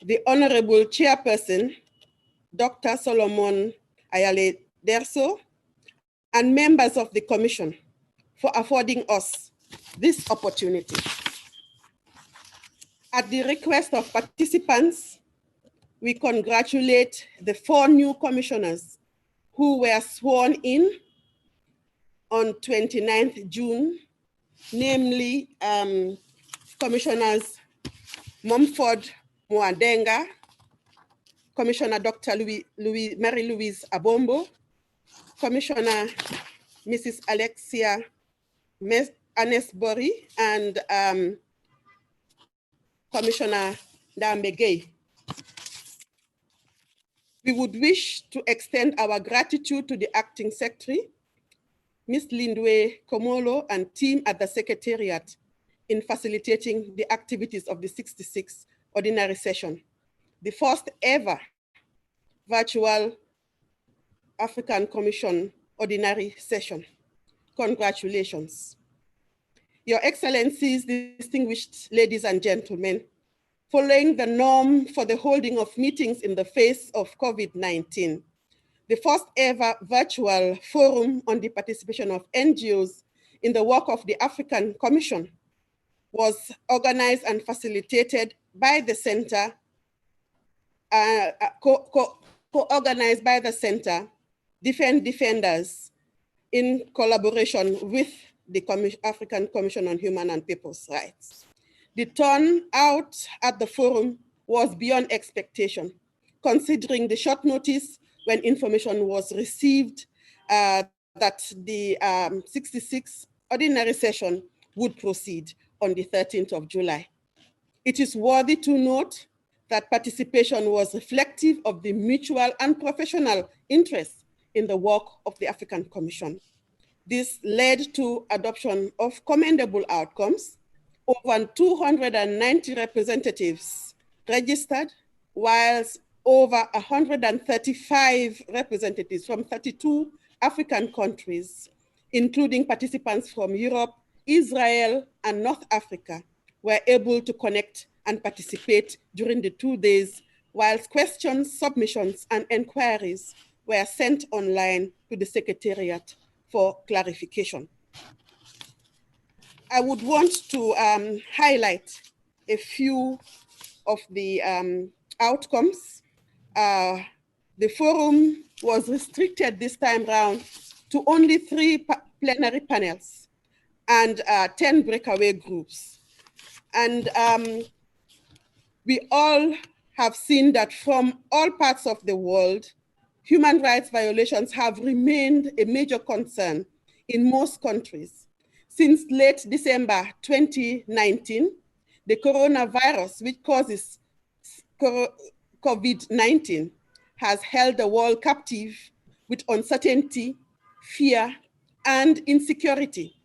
the Honorable Chairperson, Dr. Solomon Ayale Derso, and members of the Commission for affording us this opportunity. At the request of participants, we congratulate the 4 new commissioners who were sworn in on 29th June, namely Commissioners Mumford Mwandenga, Commissioner Dr. Marie-Louise Abombo, Commissioner Mrs. Alexia Anesbori, and Commissioner Ndambegei. We would wish to extend our gratitude to the Acting Secretary, Ms. Lindwe Komolo, and team at the Secretariat in facilitating the activities of the 66th Ordinary Session, the first ever virtual African Commission Ordinary Session. Congratulations. Your Excellencies, distinguished ladies and gentlemen, following the norm for the holding of meetings in the face of COVID-19, the first ever virtual forum on the participation of NGOs in the work of the African Commission was organized and facilitated by the Center, co-organized by the Center, Defenders, in collaboration with the African Commission on Human and People's Rights. The turnout at the forum was beyond expectation, considering the short notice when information was received that the 66th Ordinary Session would proceed on the 13th of July. It is worthy to note that participation was reflective of the mutual and professional interest in the work of the African Commission. This led to adoption of commendable outcomes. Over 290 representatives registered, whilst over 135 representatives from 32 African countries, including participants from Europe, Israel, and North Africa, were able to connect and participate during the 2 days, whilst questions, submissions, and inquiries were sent online to the Secretariat for clarification. I would want to highlight a few of the outcomes. The forum was restricted this time round to only 3 plenary panels and 10 breakaway groups. And we all have seen that from all parts of the world, human rights violations have remained a major concern in most countries. Since late December 2019, the coronavirus, which causes COVID-19, has held the world captive with uncertainty, fear, and insecurity.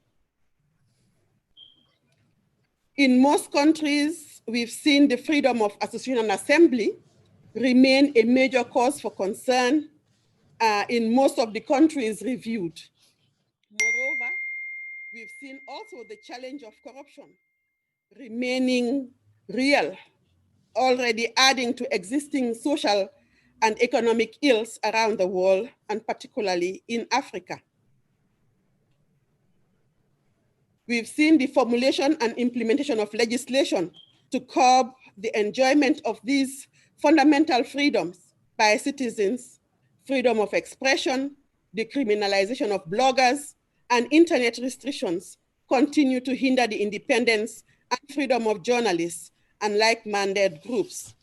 In most countries, we've seen the freedom of association and assembly remain a major cause for concern in most of the countries reviewed. Moreover, we've seen also the challenge of corruption remaining real, already adding to existing social and economic ills around the world, and particularly in Africa. We've seen the formulation and implementation of legislation to curb the enjoyment of these fundamental freedoms by citizens, freedom of expression, decriminalization of bloggers, and internet restrictions continue to hinder the independence and freedom of journalists and like-minded groups.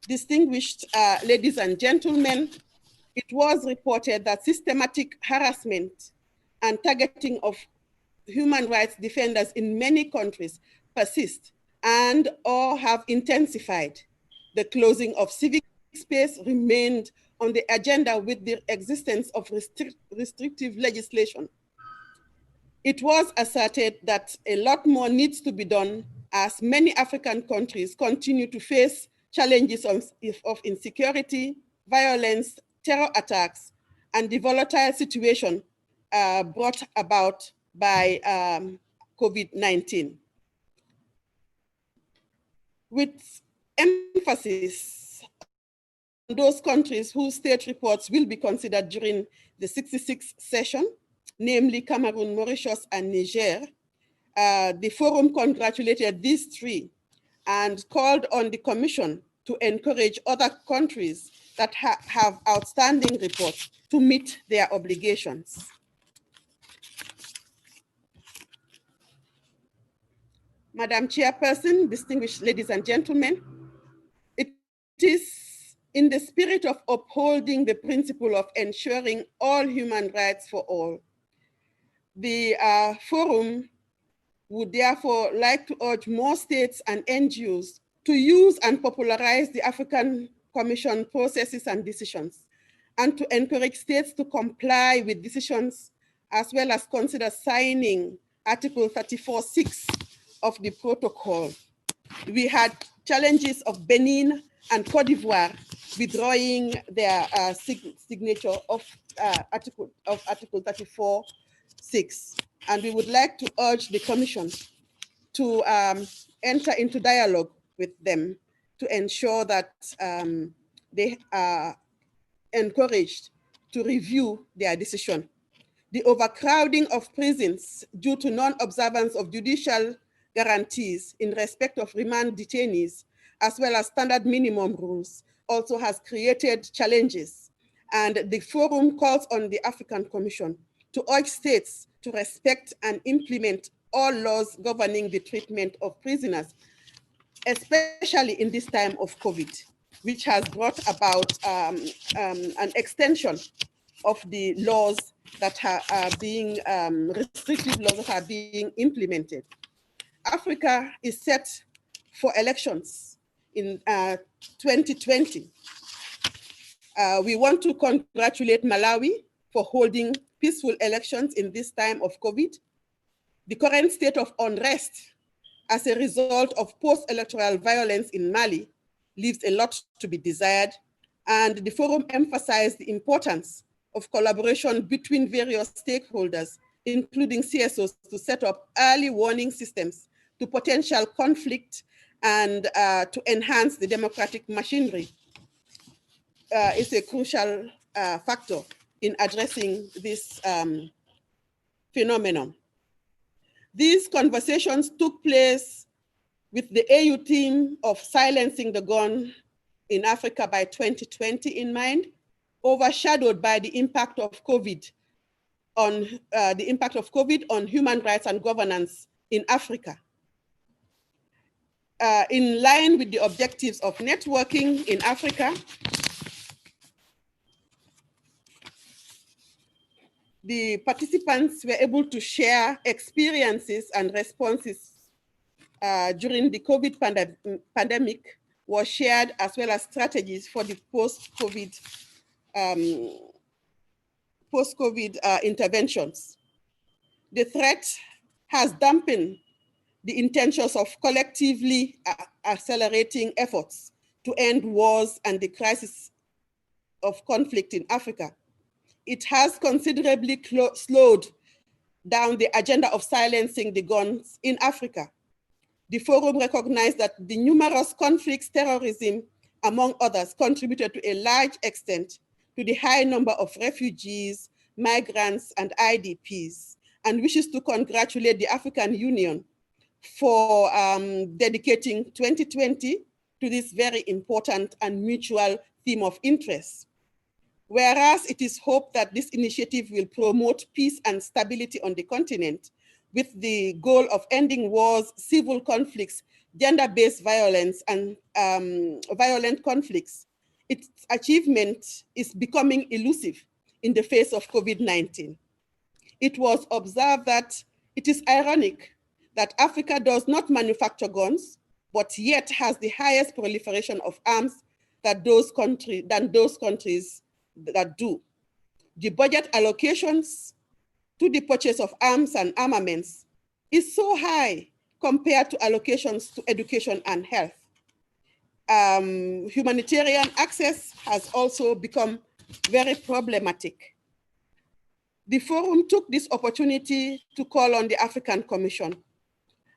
Distinguished ladies and gentlemen, it was reported that systematic harassment and targeting of human rights defenders in many countries persist and or have intensified. The closing of civic space remained on the agenda with the existence of restrictive legislation. It was asserted that a lot more needs to be done as many African countries continue to face challenges of insecurity, violence, terror attacks, and the volatile situation brought about by COVID-19. With emphasis on those countries whose state reports will be considered during the 66th session, namely Cameroon, Mauritius, and Niger. The forum congratulated these three and called on the Commission to encourage other countries that have outstanding reports to meet their obligations. Madam Chairperson, distinguished ladies and gentlemen, it is in the spirit of upholding the principle of ensuring all human rights for all. The forum would therefore like to urge more states and NGOs to use and popularize the African Commission processes and decisions, and to encourage states to comply with decisions, as well as consider signing Article 34.6 of the protocol. We had challenges of Benin and Cote d'Ivoire withdrawing their signature of Article 34.6. And we would like to urge the Commission to enter into dialogue with them to ensure that they are encouraged to review their decision. The overcrowding of prisons due to non-observance of judicial guarantees in respect of remand detainees, as well as standard minimum rules, also has created challenges. And the forum calls on the African Commission to urge states to respect and implement all laws governing the treatment of prisoners, especially in this time of COVID, which has brought about an extension of the laws that are being, restrictive laws that are being implemented. Africa is set for elections in 2020. We want to congratulate Malawi for holding peaceful elections in this time of COVID. The current state of unrest as a result of post-electoral violence in Mali leaves a lot to be desired, and the forum emphasized the importance of collaboration between various stakeholders, including CSOs, to set up early warning systems to potential conflict and to enhance the democratic machinery. Is a crucial factor in addressing this phenomenon. These conversations took place with the AU theme of silencing the gun in Africa by 2020 in mind, overshadowed by the impact of COVID on human rights and governance in Africa. In line with the objectives of networking in Africa, the participants were able to share experiences and responses during the COVID pandemic was shared, as well as strategies for the post-COVID interventions. The threat has dampened the intentions of collectively accelerating efforts to end wars and the crisis of conflict in Africa. It has considerably slowed down the agenda of silencing the guns in Africa. The forum recognized that the numerous conflicts, terrorism, among others, contributed to a large extent to the high number of refugees, migrants, and IDPs, and wishes to congratulate the African Union for dedicating 2020 to this very important and mutual theme of interest. Whereas it is hoped that this initiative will promote peace and stability on the continent with the goal of ending wars, civil conflicts, gender-based violence, and violent conflicts, its achievement is becoming elusive in the face of COVID-19. It was observed that it is ironic that Africa does not manufacture guns, but yet has the highest proliferation of arms than those countries that do. The budget allocations to the purchase of arms and armaments is so high compared to allocations to education and health. Humanitarian access has also become very problematic. The forum took this opportunity to call on the African Commission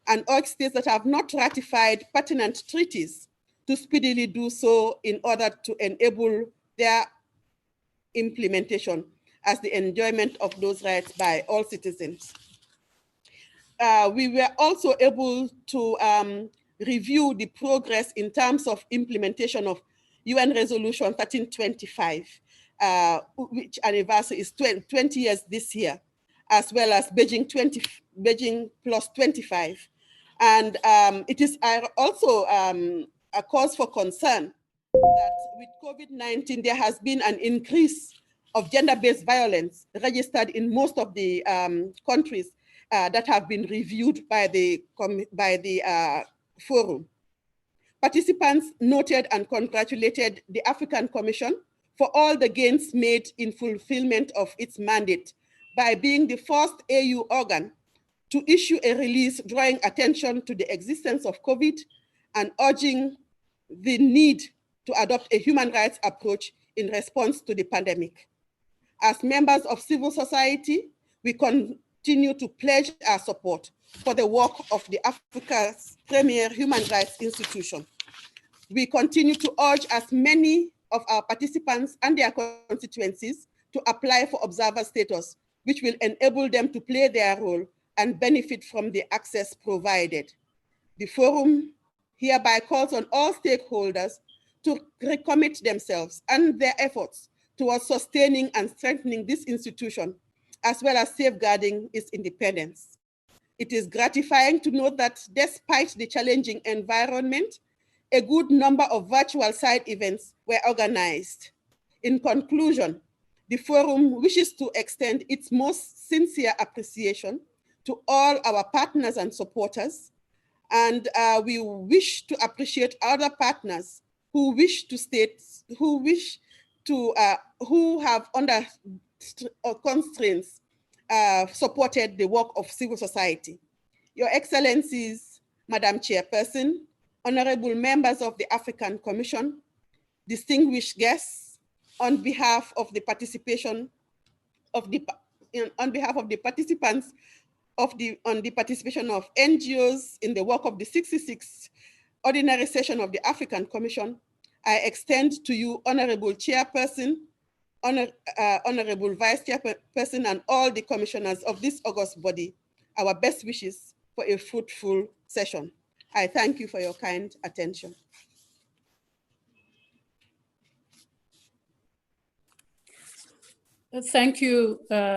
and urge states that have not ratified pertinent treaties to speedily do so in order to enable their implementation as the enjoyment of those rights by all citizens. We were also able to review the progress in terms of implementation of UN Resolution 1325, which anniversary is 20 years this year, as well as Beijing plus 25. And it is also a cause for concern that with COVID-19, there has been an increase of gender-based violence registered in most of the countries that have been reviewed by the forum. Participants noted and congratulated the African Commission for all the gains made in fulfillment of its mandate by being the first AU organ to issue a release drawing attention to the existence of COVID and urging the need to adopt a human rights approach in response to the pandemic. As members of civil society, we continue to pledge our support for the work of the Africa's premier human rights institution. We continue to urge as many of our participants and their constituencies to apply for observer status, which will enable them to play their role and benefit from the access provided. The forum hereby calls on all stakeholders to recommit themselves and their efforts towards sustaining and strengthening this institution, as well as safeguarding its independence. It is gratifying to note that despite the challenging environment, a good number of virtual side events were organized. In conclusion, the forum wishes to extend its most sincere appreciation to all our partners and supporters, and we wish to appreciate other partners who have under constraints supported the work of civil society. Your Excellencies, Madam Chairperson, honorable members of the African Commission, distinguished guests, on behalf of the participants of NGOs in the work of the 66th Ordinary Session of the African Commission, I extend to you, Honorable Chairperson, Honorable Vice Chairperson, and all the commissioners of this august body, our best wishes for a fruitful session. I thank you for your kind attention. Thank you.